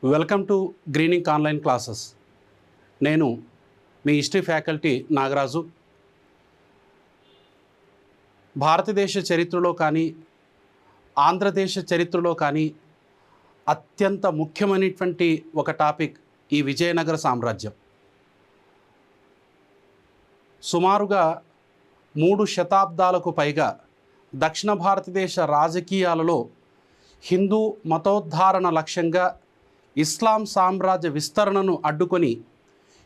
Welcome to greening online classes. నేను మీ history faculty Nagaraju. భారతదేశ చరిత్రలో కానీ ఆంధ్రదేశ చరిత్రలో కానీ అత్యంత ముఖ్యమైనటువంటి ఒక టాపిక్ ఈ విజయనగర సామ్రాజ్యం. సుమారుగా 3 శతాబ్దాలకు పైగా దక్షిణ భారతదేశ రాజకీయాలలో హిందూ మతోద్ధారణ లక్ష్యంగా ఇస్లాం సామ్రాజ్య విస్తరణను అడ్డుకొని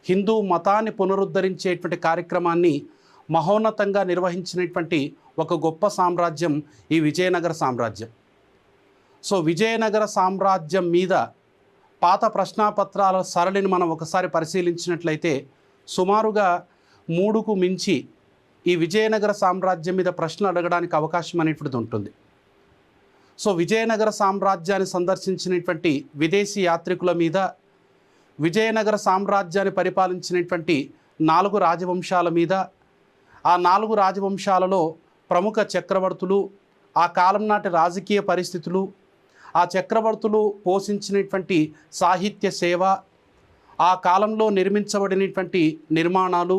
హిందూ మతాన్ని పునరుద్ధరించేటువంటి కార్యక్రమాన్ని మహోన్నతంగా నిర్వహించినటువంటి ఒక గొప్ప సామ్రాజ్యం ఈ విజయనగర సామ్రాజ్యం. సో విజయనగర సామ్రాజ్యం మీద పాత ప్రశ్నాపత్రాల సరళిని మనం ఒకసారి పరిశీలించినట్లయితే సుమారుగా 3కు మించి ఈ విజయనగర సామ్రాజ్యం మీద ప్రశ్నలు అడగడానికి అవకాశం అనేటువంటిది ఉంటుంది. సో విజయనగర సామ్రాజ్యాన్ని సందర్శించినటువంటి విదేశీ యాత్రికుల మీద, విజయనగర సామ్రాజ్యాన్ని పరిపాలించినటువంటి 4 రాజవంశాల మీద, ఆ 4 రాజవంశాలలో ప్రముఖ చక్రవర్తులు, ఆ కాలం నాటి రాజకీయ పరిస్థితులు, ఆ చక్రవర్తులు పోషించినటువంటి సాహిత్య సేవ, ఆ కాలంలో నిర్మించబడినటువంటి నిర్మాణాలు,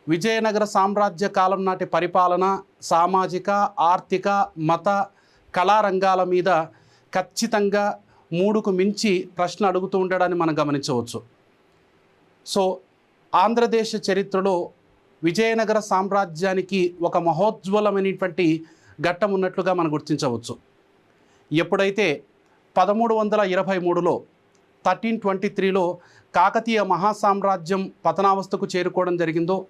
విజయనగర సామ్రాజ్య కాలం నాటి పరిపాలన, సామాజిక, ఆర్థిక, మత, కళారంగాల మీద ఖచ్చితంగా 3కు మించి ప్రశ్న అడుగుతూ ఉండడాన్ని మనం గమనించవచ్చు. సో ఆంధ్రదేశ చరిత్రలో విజయనగర సామ్రాజ్యానికి ఒక మహోజ్వలమైనటువంటి ఘట్టం ఉన్నట్లుగా మనం గుర్తించవచ్చు. ఎప్పుడైతే 1323లో 1323లో కాకతీయ మహాసామ్రాజ్యం పతనావస్థకు చేరుకోవడం జరిగిందో,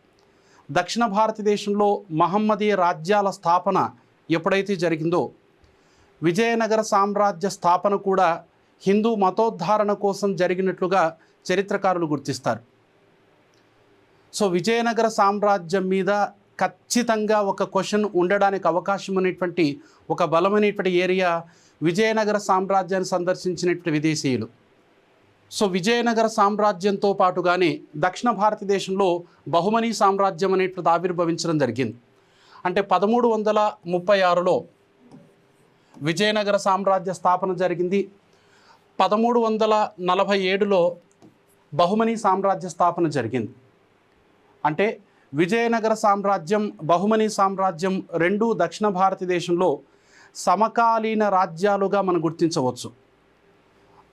దక్షిణ భారతదేశంలో మహమ్మదీయ రాజ్యాల స్థాపన ఎప్పుడైతే జరిగిందో, విజయనగర సామ్రాజ్య స్థాపన కూడా హిందూ మతోద్ధారణ కోసం జరిగినట్లుగా చరిత్రకారులు గుర్తిస్తారు. సో విజయనగర సామ్రాజ్యం మీద ఖచ్చితంగా ఒక క్వశ్చన్ ఉండడానికి అవకాశం అనేటువంటి ఒక బలమైనటువంటి ఏరియా విజయనగర సామ్రాజ్యాన్ని సందర్శించినటువంటి విదేశీయులు. సో విజయనగర సామ్రాజ్యంతో పాటుగానే దక్షిణ భారతదేశంలో బహుమనీ సామ్రాజ్యం అనేటువంటి ఆవిర్భవించడం జరిగింది. అంటే 1336లో విజయనగర సామ్రాజ్య స్థాపన జరిగింది. 1347లో బహుమనీ సామ్రాజ్య స్థాపన జరిగింది. అంటే విజయనగర సామ్రాజ్యం, బహుమనీ సామ్రాజ్యం రెండూ దక్షిణ భారతదేశంలో సమకాలీన రాజ్యాలుగా మనం గుర్తించవచ్చు.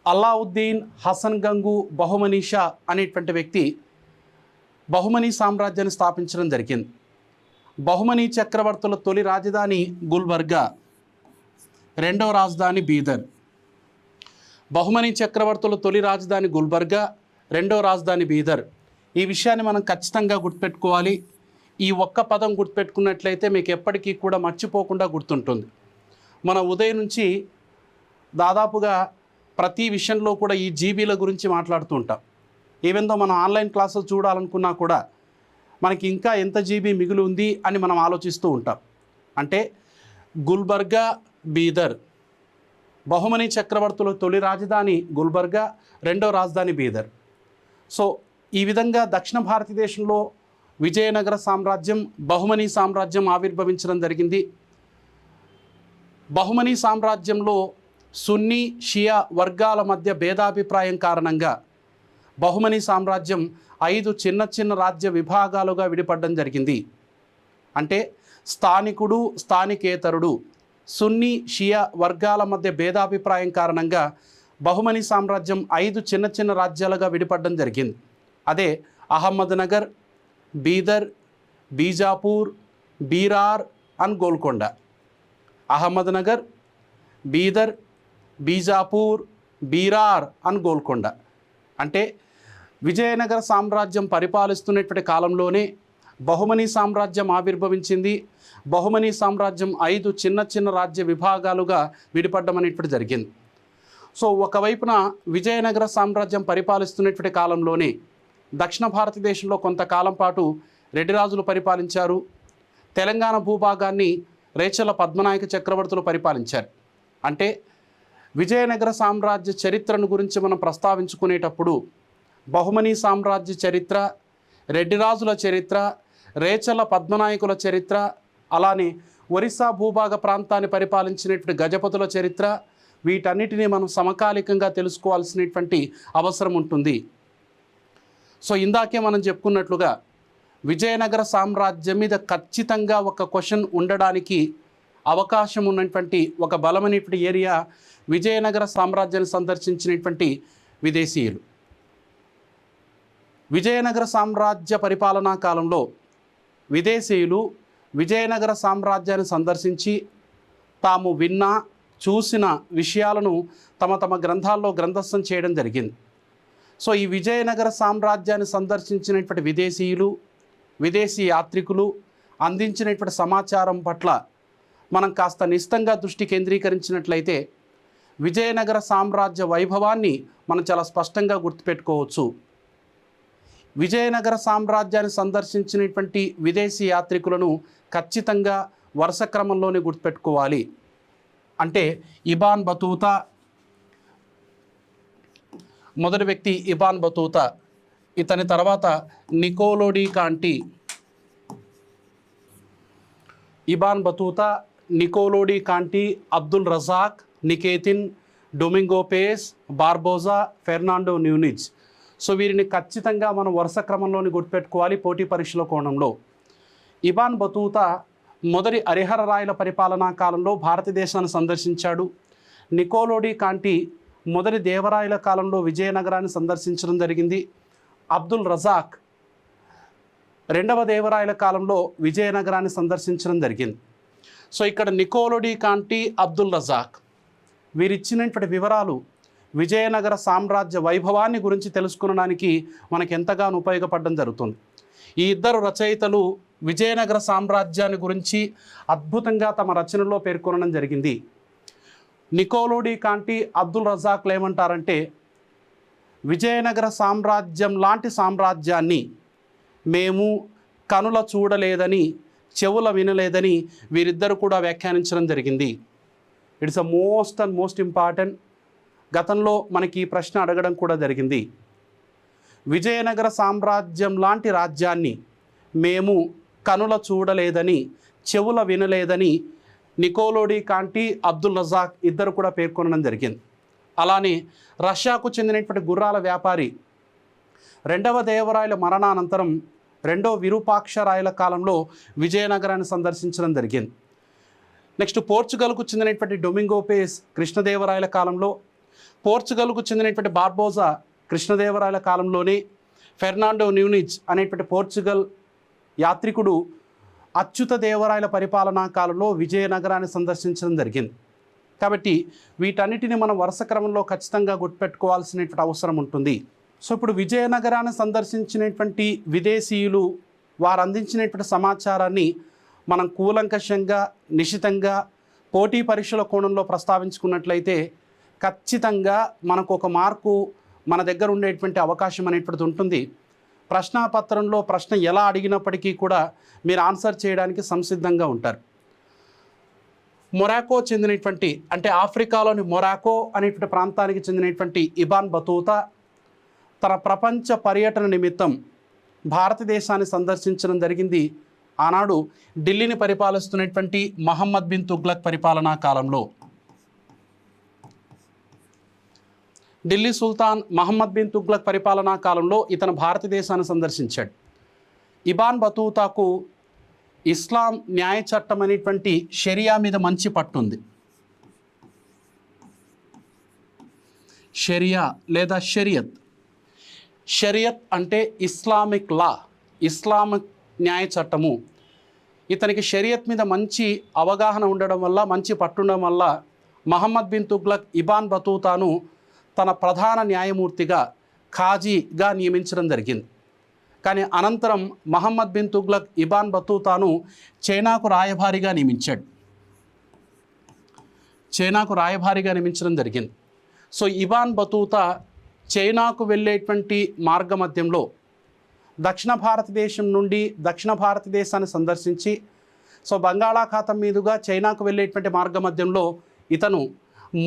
అల్లావుద్దీన్ హసన్ గంగు బహుమనీ షా అనేటువంటి వ్యక్తి బహుమనీ సామ్రాజ్యాన్ని స్థాపించడం జరిగింది. బహుమనీ చక్రవర్తుల తొలి రాజధాని గుల్బర్గా, రెండవ రాజధాని బీదర్. బహుమనీ చక్రవర్తుల తొలి రాజధాని గుల్బర్గా, రెండవ రాజధాని బీదర్. ఈ విషయాన్ని మనం ఖచ్చితంగా గుర్తుపెట్టుకోవాలి. ఈ ఒక్క పదం గుర్తుపెట్టుకున్నట్లయితే మీకు ఎప్పటికీ కూడా మర్చిపోకుండా గుర్తుంటుంది. మన ఉదయం నుంచి దాదాపుగా ప్రతి విషయంలో కూడా ఈ జీబీల గురించి మాట్లాడుతూ ఉంటాం. ఈవెందో మనం ఆన్లైన్ క్లాసెస్ చూడాలనుకున్నా కూడా మనకి ఇంకా ఎంత జీబీ మిగిలి ఉంది అని మనం ఆలోచిస్తూ ఉంటాం. అంటే గుల్బర్గా, బీదర్, బహుమనీ చక్రవర్తుల తొలి రాజధాని గుల్బర్గా, రెండో రాజధాని బీదర్. సో ఈ విధంగా దక్షిణ భారతదేశంలో విజయనగర సామ్రాజ్యం, బహుమనీ సామ్రాజ్యం ఆవిర్భవించడం జరిగింది. బహుమనీ సామ్రాజ్యంలో సున్నీ, షియా వర్గాల మధ్య భేదాభిప్రాయం కారణంగా బహుమనీ సామ్రాజ్యం 5 చిన్న చిన్న రాజ్య విభాగాలుగా విడిపడడం జరిగింది. అంటే స్థానికుడు, స్థానికేతరుడు, సున్నీ, షియా వర్గాల మధ్య భేదాభిప్రాయం కారణంగా బహుమనీ సామ్రాజ్యం 5 చిన్న చిన్న రాజ్యాలుగా విడిపడడం జరిగింది. అదే అహ్మద్నగర్, బీదర్, బీజాపూర్, బీరార్ అండ్ గోల్కొండ. అహ్మద్నగర్, బీదర్, బీజాపూర్, బీరార్ అండ్ గోల్కొండ. అంటే విజయనగర సామ్రాజ్యం పరిపాలిస్తున్నటువంటి కాలంలోనే బహుమనీ సామ్రాజ్యం ఆవిర్భవించింది. బహుమనీ సామ్రాజ్యం 5 చిన్న చిన్న రాజ్య విభాగాలుగా విడిపడడం అనేటువంటి జరిగింది. సో ఒకవైపున విజయనగర సామ్రాజ్యం పరిపాలిస్తున్నటువంటి కాలంలోనే దక్షిణ భారతదేశంలో కొంతకాలం పాటు రెడ్డి రాజులు పరిపాలించారు. తెలంగాణ భూభాగాన్ని రేచల పద్మనాయక చక్రవర్తులు పరిపాలించారు. అంటే విజయనగర సామ్రాజ్య చరిత్రను గురించి మనం ప్రస్తావించుకునేటప్పుడు బహుమనీ సామ్రాజ్య చరిత్ర, రెడ్డి రాజుల చరిత్ర, రేచల పద్మనాయకుల చరిత్ర, అలానే ఒరిస్సా భూభాగ ప్రాంతాన్ని పరిపాలించినటువంటి గజపతుల చరిత్ర, వీటన్నిటిని మనం సమకాలికంగా తెలుసుకోవాల్సినటువంటి అవసరం ఉంటుంది. సో ఇందాకే మనం చెప్పుకున్నట్లుగా విజయనగర సామ్రాజ్యం మీద ఖచ్చితంగా ఒక క్వశ్చన్ ఉండడానికి అవకాశం ఉన్నటువంటి ఒక బలమైనటువంటి ఏరియా విజయనగర సామ్రాజ్యాన్ని సందర్శించినటువంటి విదేశీయులు. విజయనగర సామ్రాజ్య పరిపాలనా కాలంలో విదేశీయులు విజయనగర సామ్రాజ్యాన్ని సందర్శించి తాము విన్న చూసిన విషయాలను తమ తమ గ్రంథాల్లో గ్రంథస్థం చేయడం జరిగింది. సో ఈ విజయనగర సామ్రాజ్యాన్ని సందర్శించినటువంటి విదేశీయులు విదేశీ యాత్రికులు అందించినటువంటి సమాచారం పట్ల మనం కాస్త నిశితంగా దృష్టి కేంద్రీకరించినట్లయితే విజయనగర సామ్రాజ్య వైభవాన్ని మనం చాలా స్పష్టంగా గుర్తుపెట్టుకోవచ్చు. విజయనగర సామ్రాజ్యాన్ని సందర్శించినటువంటి విదేశీ యాత్రికులను ఖచ్చితంగా వరుస క్రమంలోనే గుర్తుపెట్టుకోవాలి. అంటే ఇబాన్ బతూతా, మొదటి వ్యక్తి ఇబాన్ బతూతా, ఇతని తర్వాత Niccolo de Conti, Ibn Battuta, Niccolo de Conti, Abdul Razzaq, Nikitin, Domingo Paes, Barbosa, Fernando Nuniz. So వీరిని ఖచ్చితంగా మనం వరుస క్రమంలోని గుర్తుపెట్టుకోవాలి పోటీ పరీక్షల కోణంలో. ఇబాన్ బతూతా మొదటి హరిహర రాయల పరిపాలనా కాలంలో భారతదేశాన్ని సందర్శించాడు. నికోలో డి కాంటీ మొదటి దేవరాయల కాలంలో విజయనగరాన్ని సందర్శించడం జరిగింది. అబ్దుల్ రజాక్ రెండవ దేవరాయల కాలంలో విజయనగరాన్ని సందర్శించడం జరిగింది. సో ఇక్కడ Niccolo de Conti, Abdul Razak వీరిచ్చినటువంటి వివరాలు విజయనగర సామ్రాజ్య వైభవాన్ని గురించి తెలుసుకునడానికి మనకు ఎంతగానో ఉపయోగపడడం జరుగుతుంది. ఈ ఇద్దరు రచయితలు విజయనగర సామ్రాజ్యాన్ని గురించి అద్భుతంగా తమ రచనలో పేర్కొనడం జరిగింది. నికోలో డి కాంటీ, అబ్దుల్ రజాక్లు ఏమంటారంటే విజయనగర సామ్రాజ్యం లాంటి సామ్రాజ్యాన్ని మేము కనుల చూడలేదని, చెవుల వినలేదని వీరిద్దరు కూడా వ్యాఖ్యానించడం జరిగింది. It's a most important. గతంలో మనకి ఈ ప్రశ్న అడగడం కూడా జరిగింది. విజయనగర సామ్రాజ్యం లాంటి రాజ్యాన్ని మేము కనుల చూడలేదని, చెవుల వినలేదని Niccolo de Conti, Abdul Razak ఇద్దరు కూడా పేర్కొనడం జరిగింది. అలానే రష్యాకు చెందినటువంటి గుర్రాల వ్యాపారి రెండవ దేవరాయల మరణానంతరం రెండో విరూపాక్షరాయల కాలంలో విజయనగరాన్ని సందర్శించడం జరిగింది. నెక్స్ట్ పోర్చుగల్కు చెందినటువంటి డొమింగో పేస్ కృష్ణదేవరాయల కాలంలో, పోర్చుగల్కు చెందినటువంటి బార్బోజా కృష్ణదేవరాయల కాలంలోనే, ఫెర్నాండో న్యూనిజ్ అనేటువంటి పోర్చుగల్ యాత్రికుడు అచ్యుత దేవరాయల పరిపాలనా కాలంలో విజయనగరాన్ని సందర్శించడం జరిగింది. కాబట్టి వీటన్నిటిని మనం వరుస క్రమంలో ఖచ్చితంగా గుర్తుపెట్టుకోవాల్సినటువంటి అవసరం ఉంటుంది. సో ఇప్పుడు విజయనగరాన్ని సందర్శించినటువంటి విదేశీయులు వారు అందించినటువంటి సమాచారాన్ని మనం కూలంకషంగా నిశితంగా పోటీ పరీక్షల కోణంలో ప్రస్తావించుకున్నట్లయితే ఖచ్చితంగా మనకు ఒక మార్కు మన దగ్గర ఉండేటువంటి అవకాశం అనేటువంటిది ఉంటుంది. ప్రశ్నాపత్రంలో ప్రశ్న ఎలా అడిగినప్పటికీ కూడా మీరు ఆన్సర్ చేయడానికి సంసిద్ధంగా ఉంటారు. మొరాకో చెందినటువంటి, అంటే ఆఫ్రికాలోని మొరాకో అనేటువంటి ప్రాంతానికి చెందినటువంటి ఇబాన్ బతూతా తన ప్రపంచ పర్యటన నిమిత్తం భారతదేశాన్ని సందర్శించడం జరిగింది. ఆనాడు ఢిల్లీని పరిపాలిస్తున్నటువంటి మహమ్మద్ బిన్ తుగ్లక్ పరిపాలనా కాలంలో. ఢిల్లీ సుల్తాన్ మహమ్మద్ బిన్ తుగ్లక్ పరిపాలనా కాలంలో ఇతను భారతదేశాన్ని సందర్శించాడు. ఇబాన్ బతూతాకు ఇస్లాం న్యాయ చట్టం అనేటువంటి షరియా మీద మంచి పట్టుంది. షరియా లేదా షరియత్. షరియత్ అంటే ఇస్లామిక్ లా, ఇస్లామిక్ న్యాయ చట్టము. ఇతనికి షరియత్ మీద మంచి అవగాహన ఉండడం వల్ల, మంచి పట్టుండడం వల్ల మహమ్మద్ బిన్ తుగ్లక్ ఇబాన్ బతూతాను తన ప్రధాన న్యాయమూర్తిగా, ఖాజీగా నియమించడం జరిగింది. కానీ అనంతరం మహమ్మద్ బిన్ తుగ్లక్ ఇబాన్ బతూతాను చైనాకు రాయభారిగా నియమించాడు. చైనాకు రాయభారిగా నియమించడం జరిగింది. సో ఇబాన్ బతూతా చైనాకు వెళ్ళేటువంటి మార్గమధ్యంలో దక్షిణ భారతదేశం నుండి దక్షిణ భారతదేశాన్ని సందర్శించి, సో బంగాళాఖాతం మీదుగా చైనాకు వెళ్ళేటువంటి మార్గమధ్యంలో ఇతను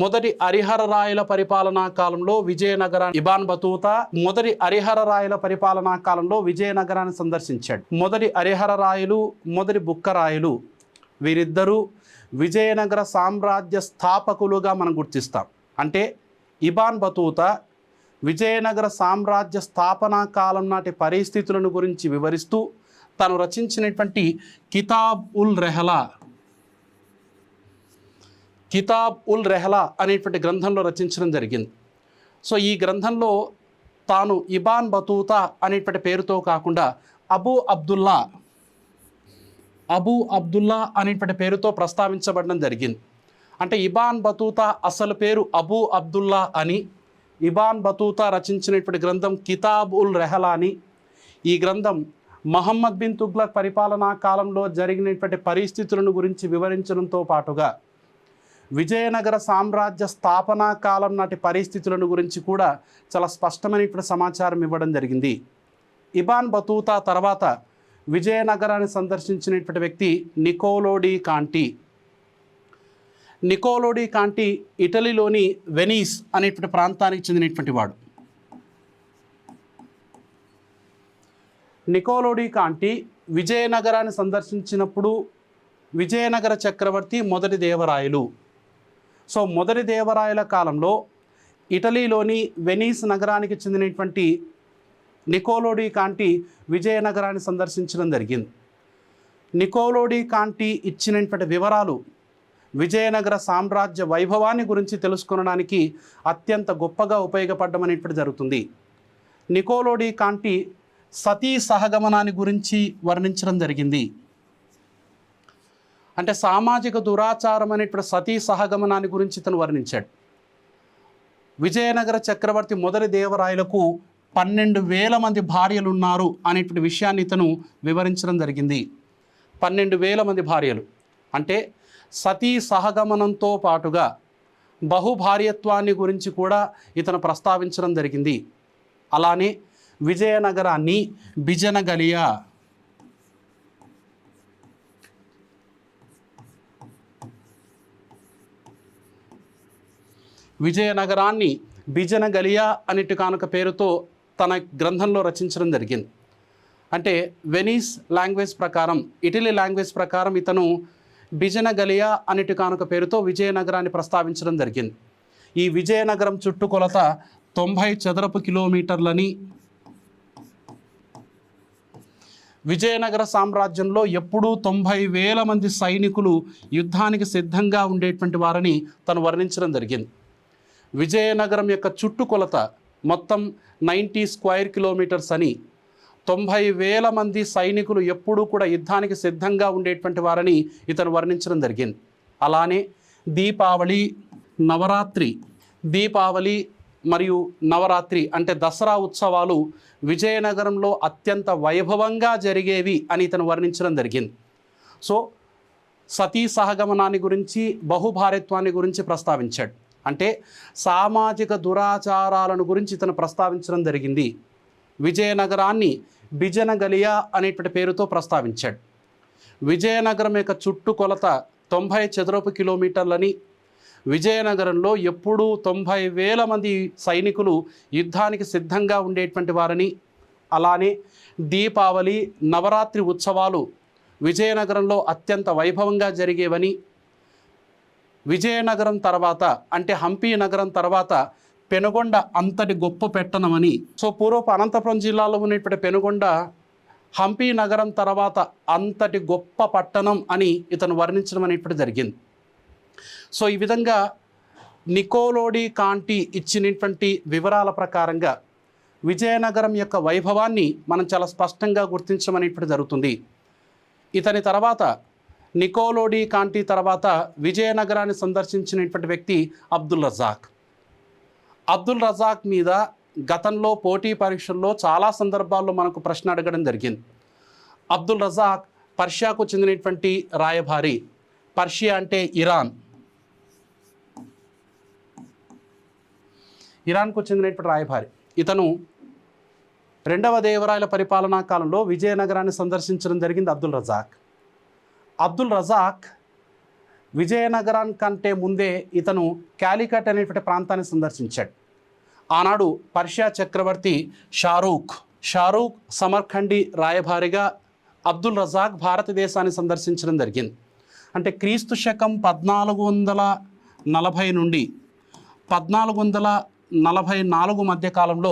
మొదటి హరిహర రాయల పరిపాలనా కాలంలో విజయనగరాన్ని, ఇబాన్ బతూతా మొదటి హరిహర రాయల పరిపాలనా కాలంలో విజయనగరాన్ని సందర్శించాడు. మొదటి హరిహర రాయలు, మొదటి బుక్కరాయలు వీరిద్దరూ విజయనగర సామ్రాజ్య స్థాపకులుగా మనం గుర్తిస్తాం. అంటే ఇబాన్ బతూతా విజయనగర సామ్రాజ్య స్థాపనా కాలం నాటి పరిస్థితులను గురించి వివరిస్తూ తను రచించినటువంటి కితాబ్ ఉల్ రెహలా అనేటువంటి గ్రంథంలో రచించడం జరిగింది. సో ఈ గ్రంథంలో తాను ఇబాన్ బతూతా అనేటువంటి పేరుతో కాకుండా అబూ అబ్దుల్లా అనేటువంటి పేరుతో ప్రస్తావించబడడం జరిగింది. అంటే ఇబాన్ బతూతా అసలు పేరు అబూ అబ్దుల్లా అని, ఇబాన్ బతూతా రచించినటువంటి గ్రంథం కితాబ్ ఉల్ రెహలా అని. ఈ గ్రంథం మహమ్మద్ బిన్ తుగ్లక్ పరిపాలనా కాలంలో జరిగినటువంటి పరిస్థితులను గురించి వివరించడంతో పాటుగా విజయనగర సామ్రాజ్య స్థాపనా కాలం నాటి పరిస్థితులను గురించి కూడా చాలా స్పష్టమైనటువంటి సమాచారం ఇవ్వడం జరిగింది. ఇబాన్ బతూతా తర్వాత విజయనగరాన్ని సందర్శించినటువంటి వ్యక్తి నికోలో డి కాంటి ఇటలీలోని వెనీస్ అనేటువంటి ప్రాంతానికి చెందినటువంటి వాడు. నికోలో డి కాంటి విజయనగరాన్ని సందర్శించినప్పుడు విజయనగర చక్రవర్తి మొదటి దేవరాయలు. సో మొదటి దేవరాయల కాలంలో ఇటలీలోని వెనీస్ నగరానికి చెందినటువంటి నికోలో డి కాంటి విజయనగరాన్ని సందర్శించడం జరిగింది. నికోలో డి కాంటి ఇచ్చినటువంటి వివరాలు విజయనగర సామ్రాజ్య వైభవాన్ని గురించి తెలుసుకొనడానికి అత్యంత గొప్పగా ఉపయోగపడడం అనేటువంటి జరుగుతుంది. నికోలో డి కాంటి సతీ సహగమనాన్ని గురించి వర్ణించడం జరిగింది. అంటే సామాజిక దురాచారం అనేటువంటి సతీ సహగమనాన్ని గురించి ఇతను వర్ణించాడు. విజయనగర చక్రవర్తి మొదటి దేవరాయలకు 12,000 మంది భార్యలు ఉన్నారు అనేటువంటి విషయాన్ని ఇతను వివరించడం జరిగింది. 12,000 మంది భార్యలు అంటే సతీ సహగమనంతో పాటుగా బహుభార్యత్వాన్ని గురించి కూడా ఇతను ప్రస్తావించడం జరిగింది. అలానే విజయనగరాన్ని బిజనగలియా అనేటి కానుక పేరుతో తన గ్రంథంలో రచించడం జరిగింది. అంటే వెనీస్ లాంగ్వేజ్ ప్రకారం, ఇటలీ లాంగ్వేజ్ ప్రకారం ఇతను బిజనగలియా అనేటి కానుక పేరుతో విజయనగరాన్ని ప్రస్తావించడం జరిగింది. ఈ విజయనగరం చుట్టుకొలత 90 చదరపు కిలోమీటర్లని, విజయనగర సామ్రాజ్యంలో ఎప్పుడూ 90,000 మంది సైనికులు యుద్ధానికి సిద్ధంగా ఉండేటువంటి వారని తను వర్ణించడం జరిగింది. విజయనగరం యొక్క చుట్టుకొలత మొత్తం 90 స్క్వేర్ కిలోమీటర్స్ అని, 90,000 మంది సైనికులు ఎప్పుడూ కూడా యుద్ధానికి సిద్ధంగా ఉండేటువంటి వారని ఇతను వర్ణించడం జరిగింది. అలానే దీపావళి మరియు నవరాత్రి అంటే దసరా ఉత్సవాలు విజయనగరంలో అత్యంత వైభవంగా జరిగేవి అని ఇతను వర్ణించడం జరిగింది. సో సతీ సహగమనాన్ని గురించి, బహుభార్యత్వాన్ని గురించి ప్రస్తావించాడు. అంటే సామాజిక దురాచారాలను గురించి ఇతను ప్రస్తావించడం జరిగింది. విజయనగరాన్ని బిజనగలియా అనేటువంటి పేరుతో ప్రస్తావించాడు. విజయనగరం యొక్క చుట్టుకొలత 90 చదరపు కిలోమీటర్లని, విజయనగరంలో ఎప్పుడూ 90,000 మంది సైనికులు యుద్ధానికి సిద్ధంగా ఉండేటువంటి వారని, అలానే దీపావళి, నవరాత్రి ఉత్సవాలు విజయనగరంలో అత్యంత వైభవంగా జరిగేవని, విజయనగరం తర్వాత అంటే హంపి నగరం తర్వాత పెనుగొండ అంతటి గొప్ప పట్టణమని. సో పూర్వపు అనంతపురం జిల్లాలో ఉన్నటువంటి పెనుగొండ హంపి నగరం తర్వాత అంతటి గొప్ప పట్టణం అని ఇతను వర్ణించడం అనేటువంటి జరిగింది. సో ఈ విధంగా నికోలో డి కాంటి ఇచ్చినటువంటి వివరాల ప్రకారంగా విజయనగరం యొక్క వైభవాన్ని మనం చాలా స్పష్టంగా గుర్తించడం అనేటువంటి జరుగుతుంది. ఇతని తర్వాత నికోలో డి కాంటి తర్వాత విజయనగరాన్ని సందర్శించినటువంటి వ్యక్తి అబ్దుల్ రజాక్ మీద గతంలో పోటీ పరీక్షల్లో చాలా సందర్భాల్లో మనకు ప్రశ్న అడగడం జరిగింది. అబ్దుల్ రజాక్ పర్షియాకు చెందినటువంటి రాయభారి. పర్షియా అంటే ఇరాన్కు చెందినటువంటి రాయభారి. ఇతను 2వ దేవరాయల పరిపాలనా కాలంలో విజయనగరాన్ని సందర్శించడం జరిగింది. అబ్దుల్ రజాక్ విజయనగరం కంటే ముందే ఇతను క్యాలికట్ అనేటువంటి ప్రాంతాన్ని సందర్శించాడు. ఆనాడు పర్షియా చక్రవర్తి షారూక్ సమర్ఖండి రాయభారిగా అబ్దుల్ రజాక్ భారతదేశాన్ని సందర్శించడం జరిగింది. అంటే క్రీస్తు శకం 1440 నుండి 1444 మధ్య కాలంలో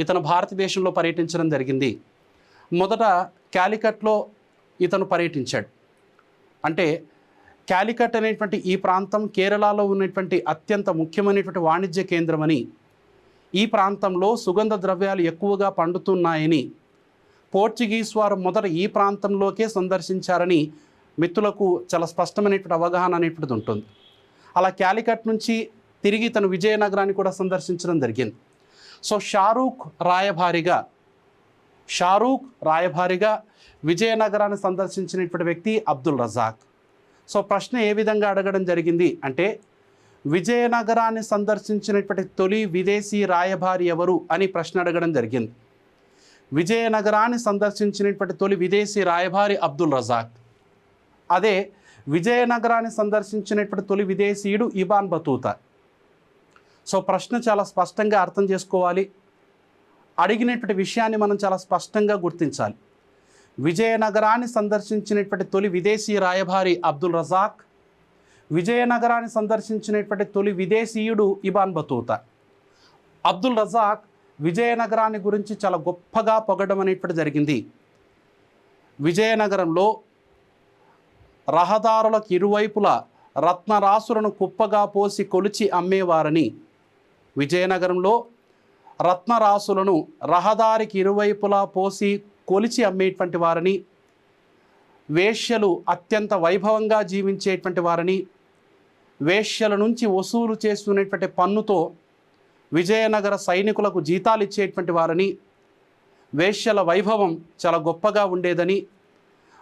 ఇతను భారతదేశంలో పర్యటించడం జరిగింది. మొదట క్యాలికట్లో ఇతను పర్యటించాడు. అంటే క్యాలికట్ అనేటువంటి ఈ ప్రాంతం కేరళలో ఉన్నటువంటి అత్యంత ముఖ్యమైనటువంటి వాణిజ్య కేంద్రమని, ఈ ప్రాంతంలో సుగంధ ద్రవ్యాలు ఎక్కువగా పండుతున్నాయని, పోర్చుగీస్ వారు మొదట ఈ ప్రాంతంలోకే సందర్శించారని మిత్రులకు చాలా స్పష్టమైనటువంటి అవగాహన అనేటువంటిది ఉంటుంది. అలా క్యాలికట్ నుంచి తిరిగి తను విజయనగరాన్ని కూడా సందర్శించడం జరిగింది. సో షారూక్ రాయభారిగా విజయనగరాన్ని సందర్శించినటువంటి వ్యక్తి అబ్దుల్ రజాక్. సో ప్రశ్న ఏ విధంగా అడగడం జరిగింది అంటే, విజయనగరాన్ని సందర్శించినటువంటి తొలి విదేశీ రాయభారి ఎవరు అని ప్రశ్న అడగడం జరిగింది. విజయనగరాన్ని సందర్శించినటువంటి తొలి విదేశీ రాయభారి అబ్దుల్ రజాక్. అదే విజయనగరాన్ని సందర్శించినటువంటి తొలి విదేశీయుడు ఇబాన్ బతూతా. సో ప్రశ్న చాలా స్పష్టంగా అర్థం చేసుకోవాలి. అడిగినటువంటి విషయాన్ని మనం చాలా స్పష్టంగా గుర్తించాలి. విజయనగరాన్ని సందర్శించినటువంటి తొలి విదేశీ రాయభారి అబ్దుల్ రజాక్, విజయనగరాన్ని సందర్శించినటువంటి తొలి విదేశీయుడు ఇబాన్ బతూతా. అబ్దుల్ రజాక్ విజయనగరాన్ని గురించి చాలా గొప్పగా పొగడం అనేటువంటి జరిగింది. విజయనగరంలో రహదారులకు ఇరువైపులా రత్నరాసులను కుప్పగా పోసి కొలిచి అమ్మేవారని, విజయనగరంలో రత్నరాసులను రహదారికి ఇరువైపులా పోసి కొలిచి అమ్మేటువంటి వారని, వేశ్యలు అత్యంత వైభవంగా జీవించేటువంటి వారని, వేశ్యల నుంచి వసూలు చేసుకునేటువంటి పన్నుతో విజయనగర సైనికులకు జీతాలు ఇచ్చేటువంటి వారని, వేశ్యల వైభవం చాలా గొప్పగా ఉండేదని,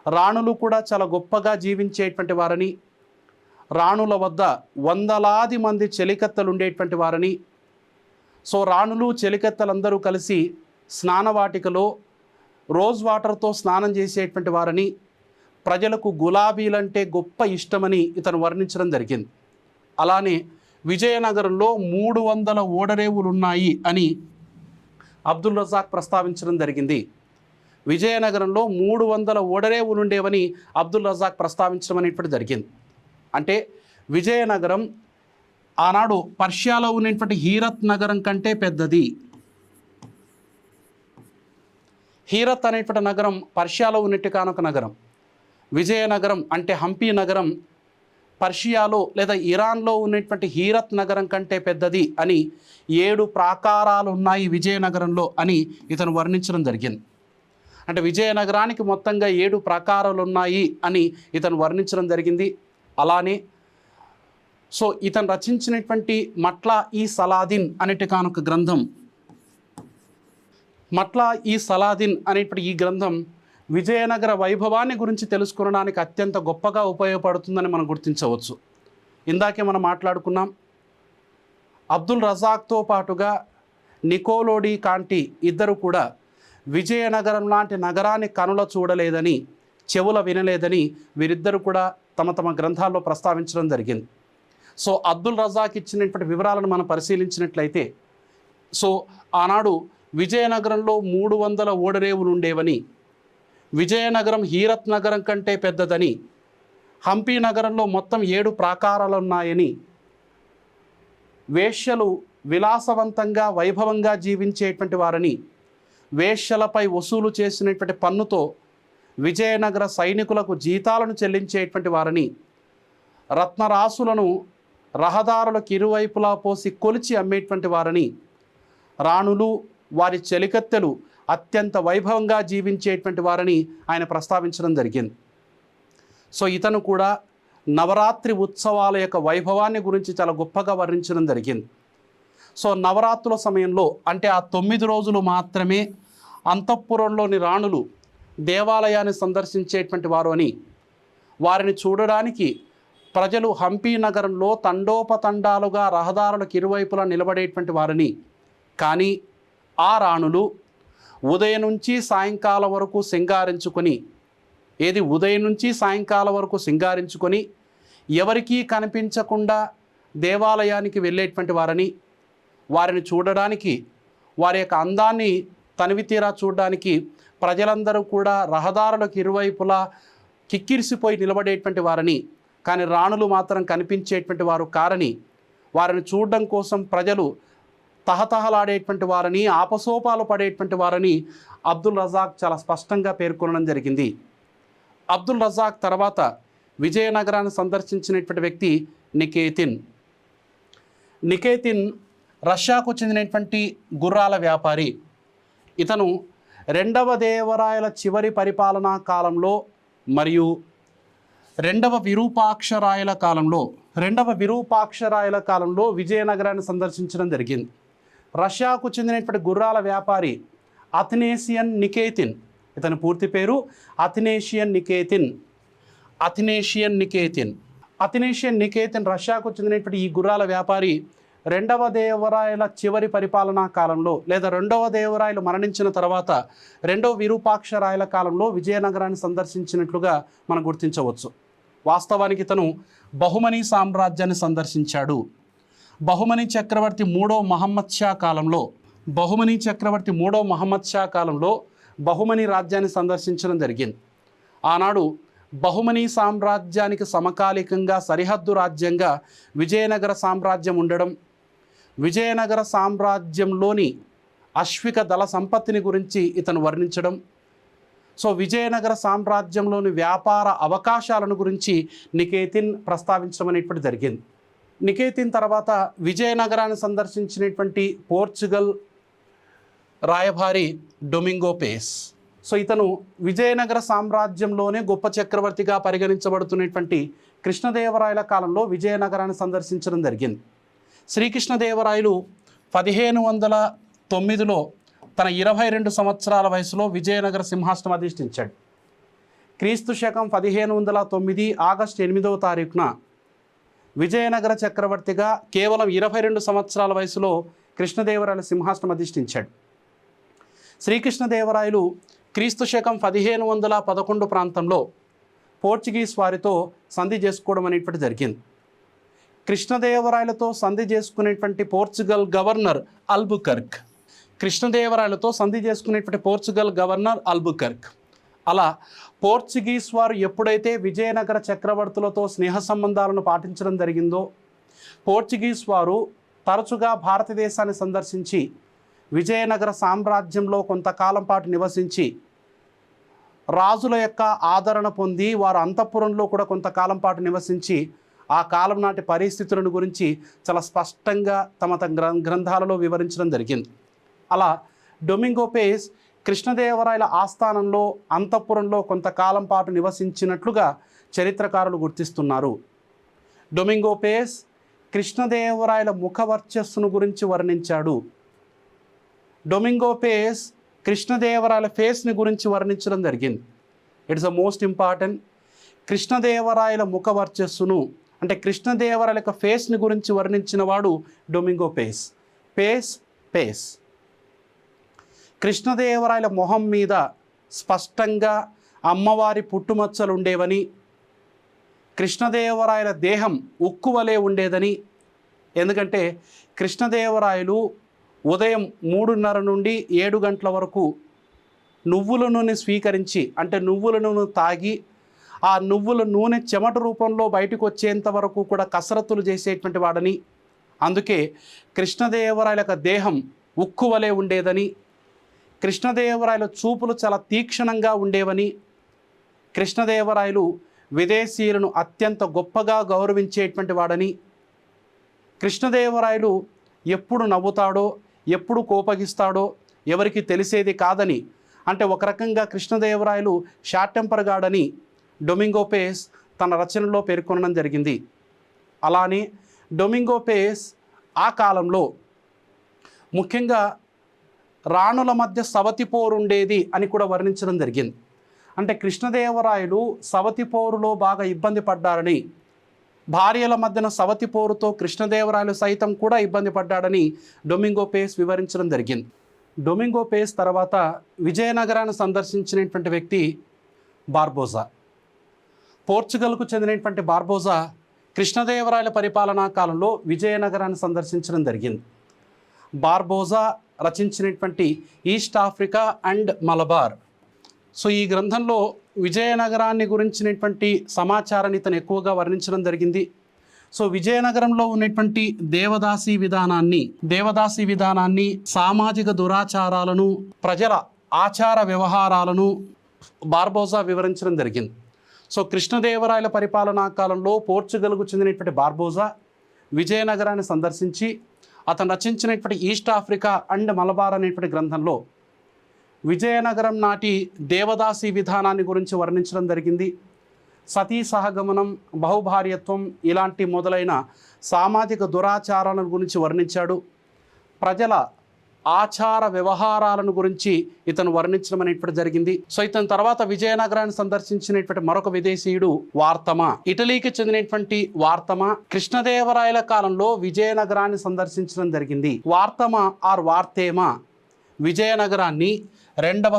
రాణులు కూడా చాలా గొప్పగా జీవించేటువంటి వారని, రాణుల వద్ద వందలాది మంది చెలికత్తెలు ఉండేటువంటి వారని, సో రాణులు చెలికత్తెలందరూ కలిసి స్నానవాటికలో రోజ్ వాటర్తో స్నానం చేసేటువంటి వారని, ప్రజలకు గులాబీలంటే గొప్ప ఇష్టమని ఇతను వర్ణించడం జరిగింది. అలానే విజయనగరంలో 300 ఓడరేవులు ఉన్నాయి అని అబ్దుల్ రజాక్ ప్రస్తావించడం జరిగింది. విజయనగరంలో 300 ఓడరేవులు ఉండేవని అబ్దుల్ రజాక్ ప్రస్తావించడం అనేటువంటి జరిగింది. అంటే విజయనగరం ఆనాడు పర్షియాలో ఉన్నటువంటి హీరత్ నగరం కంటే పెద్దది. హీరత్ అనేటువంటి నగరం పర్షియాలో ఉన్నట్టు కానొక నగరం. విజయనగరం అంటే హంపి నగరం పర్షియాలో లేదా ఇరాన్లో ఉన్నటువంటి హీరత్ నగరం కంటే పెద్దది అని 7 ప్రాకారాలు ఉన్నాయి విజయనగరంలో అని ఇతను వర్ణించడం జరిగింది. అంటే విజయనగరానికి మొత్తంగా 7 ప్రాకారాలు ఉన్నాయి అని ఇతను వర్ణించడం జరిగింది. అలానే సో ఇతను రచించినటువంటి మట్లా ఈ సలాదిన్ అనేటి కానొక గ్రంథం, మట్లా ఈ సలాదిన్ అనేటువంటి ఈ గ్రంథం విజయనగర వైభవాన్ని గురించి తెలుసుకోవడానికి అత్యంత గొప్పగా ఉపయోగపడుతుందని మనం గుర్తించవచ్చు. ఇందాకే మనం మాట్లాడుకున్నాం, అబ్దుల్ రజాక్తో పాటుగా నికోలో డి కాంటి ఇద్దరు కూడా విజయనగరం లాంటి నగరాన్ని కనుల చూడలేదని, చెవుల వినలేదని వీరిద్దరు కూడా తమ తమ గ్రంథాల్లో ప్రస్తావించడం జరిగింది. సో అబ్దుల్ రజాక్ ఇచ్చినటువంటి వివరాలను మనం పరిశీలించినట్లయితే, సో ఆనాడు విజయనగరంలో 300 ఓడరేవులు ఉండేవని, విజయనగరం హీరత్ నగరం కంటే పెద్దదని, హంపి నగరంలో మొత్తం 7 ప్రాకారాలు ఉన్నాయని, వేశ్యలు విలాసవంతంగా వైభవంగా జీవించేటువంటి వారని, వేశ్యలపై వసూలు చేసినటువంటి పన్నుతో విజయనగర సైనికులకు జీతాలను చెల్లించేటువంటి వారని, రత్నరాసులను రహదారులకు ఇరువైపులా పోసి కొలిచి అమ్మేటువంటి వారని, రాణులు వారి చెలికత్తెలు అత్యంత వైభవంగా జీవించేటువంటి వారని ఆయన ప్రస్తావించడం జరిగింది. సో ఇతను కూడా నవరాత్రి ఉత్సవాల యొక్క వైభవాన్ని గురించి చాలా గొప్పగా వర్ణించడం జరిగింది. సో నవరాత్రుల సమయంలో అంటే ఆ 9 రోజులు మాత్రమే అంతఃపురంలోని రాణులు దేవాలయాన్ని సందర్శించేటువంటి వారు అని, వారిని చూడడానికి ప్రజలు హంపి నగరంలో తండోపతండాలుగా రహదారులకు ఇరువైపులా నిలబడేటువంటి వారని, కానీ ఆ రాణులు ఉదయం నుంచి సాయంకాలం వరకు సింగారించుకొని, ఉదయం నుంచి సాయంకాలం వరకు సింగారించుకొని ఎవరికీ కనిపించకుండా దేవాలయానికి వెళ్ళేటువంటి వారని, వారిని చూడడానికి, వారి యొక్క అందాన్ని తనివితీరా చూడడానికి ప్రజలందరూ కూడా రహదారులకు ఇరువైపులా కిక్కిరిసిపోయి నిలబడేటువంటి వారని, కానీ రాణులు మాత్రం కనిపించేటువంటి వారు కారని వారిని చూడడం కోసం ప్రజలు తహతహలాడేటువంటి వారని, ఆపసోపాలు పడేటువంటి వారని అబ్దుల్ రజాక్ చాలా స్పష్టంగా పేర్కొనడం జరిగింది. అబ్దుల్ రజాక్ తర్వాత విజయనగరాన్ని సందర్శించినటువంటి వ్యక్తి నికేతిన్. నికేతిన్ రష్యాకు చెందినటువంటి గుర్రాల వ్యాపారి. ఇతను రెండవ దేవరాయల చివరి పరిపాలనా కాలంలో మరియు రెండవ విరూపాక్షరాయల కాలంలో విజయనగరాన్ని సందర్శించడం జరిగింది. రష్యాకు చెందినటువంటి గుర్రాల వ్యాపారి అథనేసియన్ నికేతిన్. ఇతని పూర్తి పేరు అథనేసియన్ నికేతిన్ రష్యాకు చెందినటువంటి ఈ గుర్రాల వ్యాపారి రెండవ దేవరాయల చివరి పరిపాలనా కాలంలో లేదా రెండవ దేవరాయలు మరణించిన తర్వాత రెండవ విరూపాక్షరాయల కాలంలో విజయనగరాన్ని సందర్శించినట్లుగా మనం గుర్తించవచ్చు. వాస్తవానికి ఇతను బహుమనీ సామ్రాజ్యాన్ని సందర్శించాడు. బహుమనీ చక్రవర్తి మూడో మహమ్మద్ షా కాలంలో బహుమనీ రాజ్యాన్ని సందర్శించడం జరిగింది. ఆనాడు బహుమనీ సామ్రాజ్యానికి సమకాలికంగా సరిహద్దు రాజ్యంగా విజయనగర సామ్రాజ్యం ఉండడం, విజయనగర సామ్రాజ్యంలోని అశ్విక దళ సంపత్తిని గురించి ఇతను వర్ణించడం, సో విజయనగర సామ్రాజ్యంలోని వ్యాపార అవకాశాలను గురించి నికేతిన్ ప్రస్తావించడం అనేటువంటి జరిగింది. నికేతిన్ తర్వాత విజయనగరాన్ని సందర్శించినటువంటి పోర్చుగల్ రాయభారి డొమింగో పేస్. సో ఇతను విజయనగర సామ్రాజ్యంలోనే గొప్ప చక్రవర్తిగా పరిగణించబడుతున్నటువంటి కృష్ణదేవరాయల కాలంలో విజయనగరాన్ని సందర్శించడం జరిగింది. శ్రీకృష్ణదేవరాయలు 1509లో తన 22 సంవత్సరాల వయసులో విజయనగర సింహాసనం అధిష్ఠించాడు. క్రీస్తు శకం 1509 ఆగస్టు 8వ తారీఖున విజయనగర చక్రవర్తిగా కేవలం 22 సంవత్సరాల వయసులో కృష్ణదేవరాయల సింహాసనం అధిష్ఠించాడు. శ్రీకృష్ణదేవరాయలు క్రీస్తు శకం 1511 ప్రాంతంలో పోర్చుగీస్ వారితో సంధి చేసుకోవడం అనేటువంటి జరిగింది. కృష్ణదేవరాయలతో సంధి చేసుకునేటువంటి పోర్చుగల్ గవర్నర్ అల్బుకర్క్. అలా పోర్చుగీస్ వారు ఎప్పుడైతే విజయనగర చక్రవర్తులతో స్నేహ సంబంధాలను పాటించడం జరిగిందో, పోర్చుగీస్ వారు తరచుగా భారతదేశాన్ని సందర్శించి విజయనగర సామ్రాజ్యంలో కొంతకాలం పాటు నివసించి రాజుల యొక్క ఆదరణ పొంది వారు అంతఃపురంలో కూడా కొంతకాలం పాటు నివసించి ఆ కాలం నాటి పరిస్థితులను గురించి చాలా స్పష్టంగా తమ గ్రంథాలలో వివరించడం జరిగింది. అలా డొమింగో పేస్ కృష్ణదేవరాయల ఆస్థానంలో అంతఃపురంలో కొంతకాలం పాటు నివసించినట్లుగా చరిత్రకారులు గుర్తిస్తున్నారు. డొమింగో పేస్ కృష్ణదేవరాయల ముఖ వర్చస్సును గురించి వర్ణించాడు. డొమింగో పేస్ కృష్ణదేవరాయల ఫేస్ని గురించి వర్ణించడం జరిగింది. It's the most important. కృష్ణదేవరాయల ముఖ వర్చస్సును అంటే కృష్ణదేవరాయల యొక్క ఫేస్ని గురించి వర్ణించిన వాడు డొమింగో పేస్. కృష్ణదేవరాయల మొహం మీద స్పష్టంగా అమ్మవారి పుట్టుమచ్చలు ఉండేవని, కృష్ణదేవరాయల దేహం ఉక్కువలే ఉండేదని, ఎందుకంటే కృష్ణదేవరాయలు ఉదయం 3:30 నుండి 7 గంటల వరకు నువ్వుల నూనె స్వీకరించి అంటే నువ్వుల నూనె తాగి ఆ నువ్వుల నూనె చెమట రూపంలో బయటకు వచ్చేంత వరకు కూడా కసరత్తులు చేసేటువంటి వాడని, అందుకే కృష్ణదేవరాయల యొక్క దేహం ఉక్కువలే ఉండేదని, కృష్ణదేవరాయల చూపులు చాలా తీక్షణంగా ఉండేవని, కృష్ణదేవరాయలు విదేశీయులను అత్యంత గొప్పగా గౌరవించేటువంటి వాడని, కృష్ణదేవరాయలు ఎప్పుడు నవ్వుతాడో ఎప్పుడు కోపగిస్తాడో ఎవరికి తెలిసేది కాదని, అంటే ఒక రకంగా కృష్ణదేవరాయలు షార్ట్ టెంపర్ గాడని డొమింగో పేస్ తన రచనలో పేర్కొనడం జరిగింది. అలానే డొమింగో పేస్ ఆ కాలంలో ముఖ్యంగా రాణుల మధ్య సవతి పోరు ఉండేది అని కూడా వర్ణించడం జరిగింది. అంటే కృష్ణదేవరాయలు సవతి పోరులో బాగా ఇబ్బంది పడ్డారని, భార్యల మధ్యన సవతి పోరుతో కృష్ణదేవరాయలు సైతం కూడా ఇబ్బంది పడ్డాడని డొమింగో పేస్ వివరించడం జరిగింది. డొమింగో పేస్ తర్వాత విజయనగరాన్ని సందర్శించినటువంటి వ్యక్తి బార్బోజా. పోర్చుగల్కు చెందినటువంటి బార్బోజా కృష్ణదేవరాయల పరిపాలనా కాలంలో విజయనగరాన్ని సందర్శించడం జరిగింది. బార్బోజా రచించినటువంటి east Africa and Malabar. So ఈ గ్రంథంలో విజయనగరాన్ని గురించినటువంటి సమాచారాన్ని ఇతను ఎక్కువగా వర్ణించడం జరిగింది. సో విజయనగరంలో ఉన్నటువంటి దేవదాసి విధానాన్ని సామాజిక దురాచారాలను ప్రజల ఆచార వ్యవహారాలను బార్బోసా వివరించడం జరిగింది. సో కృష్ణదేవరాయల పరిపాలనా కాలంలో పోర్చుగల్కు చెందినటువంటి బార్బోసా విజయనగరాన్ని సందర్శించి అతను రచించినటువంటి ఈస్ట్ ఆఫ్రికా అండ్ మలబార్ అనేటువంటి గ్రంథంలో విజయనగరం నాటి దేవదాసి విధానాన్ని గురించి వర్ణించడం జరిగింది. సతీ సహగమనం, బహుభార్యత్వం ఇలాంటి మొదలైన సామాజిక దురాచారాలను గురించి వర్ణించాడు. ప్రజల ఆచార వ్యవహారాలను గురించి ఇతను వర్ణించడం అనేటువంటి జరిగింది. సో ఇతని తర్వాత విజయనగరాన్ని సందర్శించినటువంటి మరొక విదేశీయుడు వార్తమ, ఇటలీకి చెందినటువంటి వార్తమ కృష్ణదేవరాయల కాలంలో విజయనగరాన్ని సందర్శించడం జరిగింది. వార్తేమ విజయనగరాన్ని రెండవ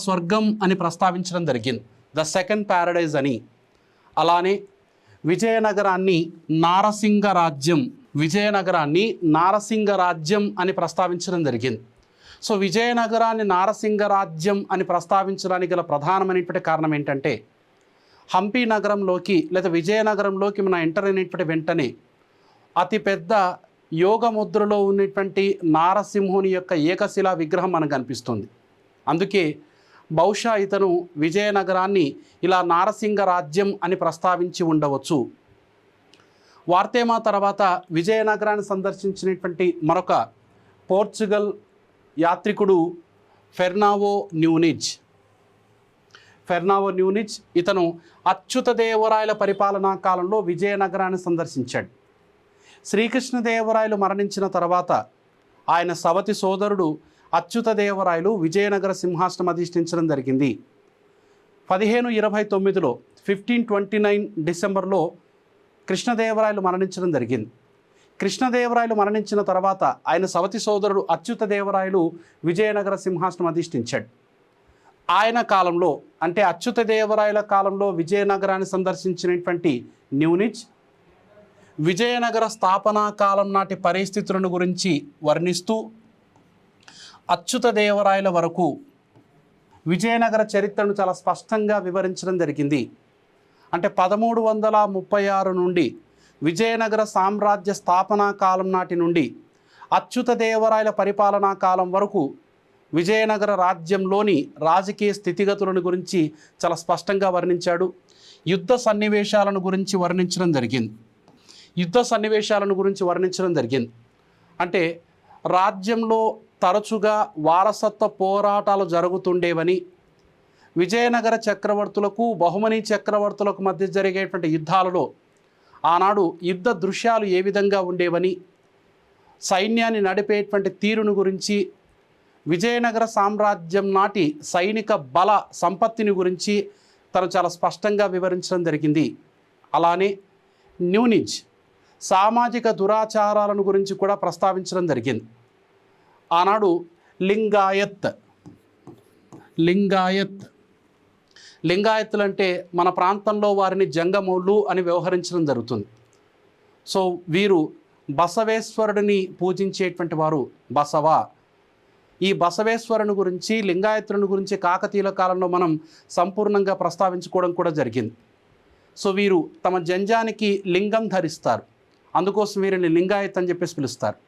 స్వర్గం అని ప్రస్తావించడం జరిగింది, ద సెకండ్ ప్యారడైజ్ అని. అలానే విజయనగరాన్ని నారసింగరాజ్యం అని ప్రస్తావించడం జరిగింది. సో విజయనగరాన్ని నారసింగరాజ్యం అని ప్రస్తావించడానికి గల ప్రధానమైనటువంటి కారణం ఏంటంటే, హంపి నగరంలోకి లేదా విజయనగరంలోకి మనం ఎంటర్ అయినటువంటి వెంటనే అతిపెద్ద యోగ ముద్రలో ఉన్నటువంటి నారసింహుని యొక్క ఏకశిలా విగ్రహం మనకు కనిపిస్తుంది. అందుకే బహుశా ఇతను విజయనగరాన్ని ఇలా నారసింగరాజ్యం అని ప్రస్తావించి ఉండవచ్చు. వార్తేమా తర్వాత విజయనగరాన్ని సందర్శించినటువంటి మరొక పోర్చుగల్ యాత్రికుడు ఫెర్నావో న్యూనిజ్. ఇతను అచ్యుతదేవరాయల పరిపాలనా కాలంలో విజయనగరాన్ని సందర్శించాడు. శ్రీకృష్ణదేవరాయలు మరణించిన తర్వాత ఆయన సవతి సోదరుడు అచ్యుతదేవరాయలు విజయనగర సింహాసనం అధిష్ఠించడం జరిగింది. 1529లో 1529 డిసెంబర్లో కృష్ణదేవరాయలు మరణించడం జరిగింది. కృష్ణదేవరాయలు మరణించిన తర్వాత ఆయన సవతి సోదరుడు అచ్యుతదేవరాయలు విజయనగర సింహాసనం అధిష్ఠించాడు. ఆయన కాలంలో అంటే అచ్యుతదేవరాయల కాలంలో విజయనగరాన్ని సందర్శించినటువంటి న్యూనిజ్ విజయనగర స్థాపనా కాలం నాటి పరిస్థితులను గురించి వర్ణిస్తూ అచ్యుతదేవరాయల వరకు విజయనగర చరిత్రను చాలా స్పష్టంగా వివరించడం జరిగింది. అంటే 1336 నుండి విజయనగర సామ్రాజ్య స్థాపనా కాలం నాటి నుండి అచ్యుతదేవరాయల పరిపాలనా కాలం వరకు విజయనగర రాజ్యంలోని రాజకీయ స్థితిగతులను గురించి చాలా స్పష్టంగా వర్ణించాడు. యుద్ధ సన్నివేశాలను గురించి వర్ణించడం జరిగింది. అంటే రాజ్యంలో తరచుగా వారసత్వ పోరాటాలు జరుగుతుండేవని, విజయనగర చక్రవర్తులకు బహుమనీ చక్రవర్తులకు మధ్య జరిగేటువంటి యుద్ధాలలో ఆనాడు యుద్ధ దృశ్యాలు ఏ విధంగా ఉండేవని, సైన్యాన్ని నడిపేటువంటి తీరును గురించి, విజయనగర సామ్రాజ్యం నాటి సైనిక బల సంపత్తిని గురించి తను చాలా స్పష్టంగా వివరించడం జరిగింది. అలానే న్యూనిజ్ సామాజిక దురాచారాలను గురించి కూడా ప్రస్తావించడం జరిగింది. ఆనాడు లింగాయత్తులు అంటే మన ప్రాంతంలో వారిని జంగమౌళ్ళు అని వ్యవహరించడం జరుగుతుంది. సో వీరు బసవేశ్వరుడిని పూజించేటువంటి వారు బసవ. ఈ బసవేశ్వరుని గురించి లింగాయత్తులను గురించి కాకతీయుల కాలంలో మనం సంపూర్ణంగా ప్రస్తావించుకోవడం కూడా జరిగింది. సో వీరు తమ జంజానికి లింగం ధరిస్తారు, అందుకోసం వీరిని లింగాయత్ అని చెప్పేసి పిలుస్తారు.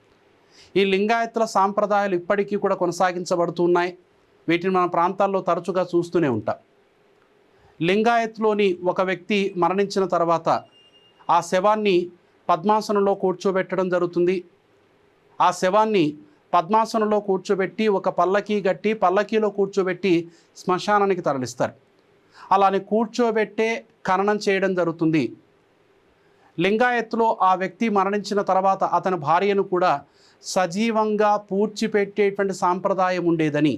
ఈ లింగాయత్తుల సాంప్రదాయాలు ఇప్పటికీ కూడా కొనసాగించబడుతున్నాయి. వీటిని మన ప్రాంతాల్లో తరచుగా చూస్తూనే ఉంటాం. లింగాయత్లోని ఒక వ్యక్తి మరణించిన తర్వాత ఆ శవాన్ని పద్మాసనంలో కూర్చోబెట్టడం జరుగుతుంది. ఆ శవాన్ని పద్మాసనంలో కూర్చోబెట్టి ఒక పల్లకీ గట్టి పల్లకీలో కూర్చోబెట్టి శ్మశానానికి తరలిస్తారు. అలానే కూర్చోబెట్టే ఖననం చేయడం జరుగుతుంది. లింగాయత్లో ఆ వ్యక్తి మరణించిన తర్వాత అతని భార్యను కూడా సజీవంగా పూడ్చిపెట్టేటువంటి సాంప్రదాయం ఉండేదని,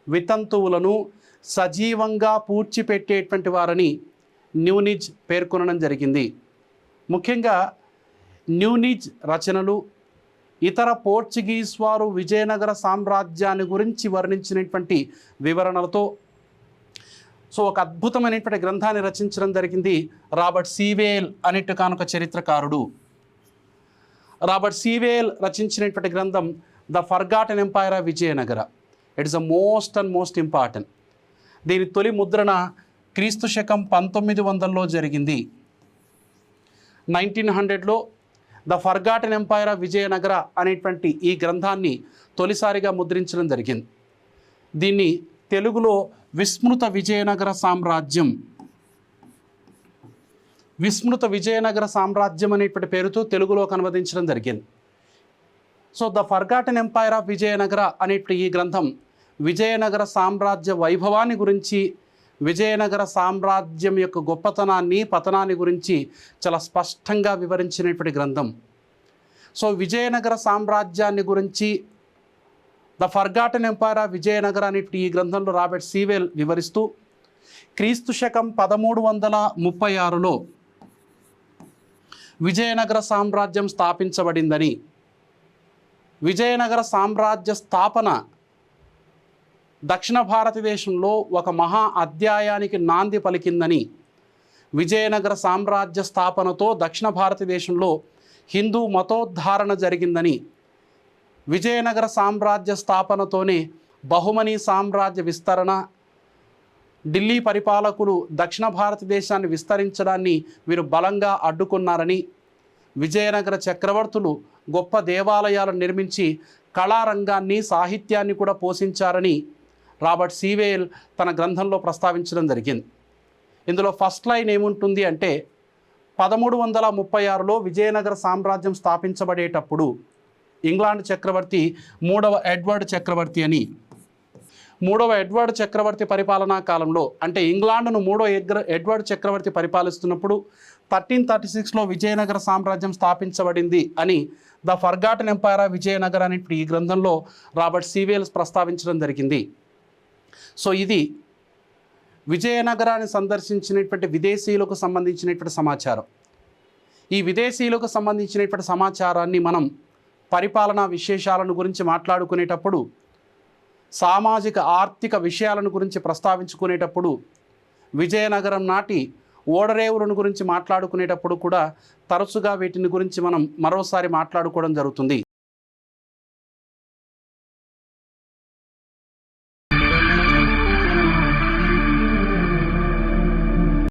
వితంతువులను సజీవంగా పూడ్చిపెట్టేటువంటి వారని న్యూనిజ్ పేర్కొనడం జరిగింది. ముఖ్యంగా న్యూనిజ్ రచనలు ఇతర పోర్చుగీస్ వారు విజయనగర సామ్రాజ్యాన్ని గురించి వర్ణించినటువంటి వివరణలతో ఒక అద్భుతమైనటువంటి గ్రంథాన్ని రచించడం జరిగింది రాబర్ట్ సీవేల్ అనేటి కానొక చరిత్రకారుడు. రాబర్ట్ సీవేల్ రచించినటువంటి గ్రంథం the Forgotten Empire of Vijayanagara. It is the most important. దీని తొలి ముద్రణ క్రీస్తు శకం 1900లో జరిగింది. 1900లో the forgotten umpire of Vijayanagara అనేటువంటి ఈ గ్రంథాన్ని తొలిసారిగా ముద్రించడం జరిగింది. దీన్ని తెలుగులో విస్మృత విజయనగర సామ్రాజ్యం, విస్మృత విజయనగర సామ్రాజ్యం అనేటువంటి పేరుతో తెలుగులోకి అనువదించడం జరిగింది. So the forgotten umpire of Vijayanagara అనేటువంటి ఈ గ్రంథం విజయనగర సామ్రాజ్య వైభవాన్ని గురించి, విజయనగర సామ్రాజ్యం యొక్క గొప్పతనాన్ని, పతనాన్ని గురించి చాలా స్పష్టంగా వివరించినటువంటి గ్రంథం. సో విజయనగర సామ్రాజ్యాన్ని గురించి the forgotten umpire of Vijayanagara అనేటువంటి ఈ గ్రంథంలో రాబర్ట్ సీవెల్ వివరిస్తూ క్రీస్తు శకం 1336లో విజయనగర సామ్రాజ్యం స్థాపించబడిందని, విజయనగర సామ్రాజ్య స్థాపన దక్షిణ భారతదేశంలో ఒక మహా అధ్యాయానికి నాంది పలికిందని, విజయనగర సామ్రాజ్య స్థాపనతో దక్షిణ భారతదేశంలో హిందూ మతోద్ధారణ జరిగిందని, విజయనగర సామ్రాజ్య స్థాపనతోనే బహుమనీ సామ్రాజ్య విస్తరణ, ఢిల్లీ పరిపాలకులు దక్షిణ భారతదేశాన్ని విస్తరించడాన్ని వీరు బలంగా అడ్డుకున్నారని, విజయనగర చక్రవర్తులు గొప్ప దేవాలయాలను నిర్మించి కళారంగాన్ని, సాహిత్యాన్ని కూడా పోషించారని రాబర్ట్ సీవెల్ తన గ్రంథంలో ప్రస్తావించడం జరిగింది. ఇందులో ఫస్ట్ లైన్ ఏముంటుంది అంటే 1336లో విజయనగర సామ్రాజ్యం స్థాపించబడేటప్పుడు ఇంగ్లాండ్ చక్రవర్తి 3వ ఎడ్వర్డ్ చక్రవర్తి అని, 3వ ఎడ్వర్డ్ చక్రవర్తి పరిపాలనా కాలంలో, అంటే ఇంగ్లాండ్ను 3వ ఎడ్వర్డ్ చక్రవర్తి పరిపాలిస్తున్నప్పుడు 1336లో విజయనగర సామ్రాజ్యం స్థాపించబడింది అని the forgotten umpire of Vijayanagara అనే ఈ గ్రంథంలో రాబర్ట్ సీవెల్స్ ప్రస్తావించడం జరిగింది. సో ఇది విజయనగరాన్ని సందర్శించినటువంటి విదేశీయులకు సంబంధించినటువంటి సమాచారం. ఈ విదేశీయులకు సంబంధించినటువంటి సమాచారాన్ని మనం పరిపాలనా విశేషాలను గురించి మాట్లాడుకునేటప్పుడు, సామాజిక ఆర్థిక విషయాలను గురించి ప్రస్తావించుకునేటప్పుడు, విజయనగరం నాటి ఓడరేవులను గురించి మాట్లాడుకునేటప్పుడు కూడా తరచుగా వీటిని గురించి మనం మరోసారి మాట్లాడుకోవడం జరుగుతుంది.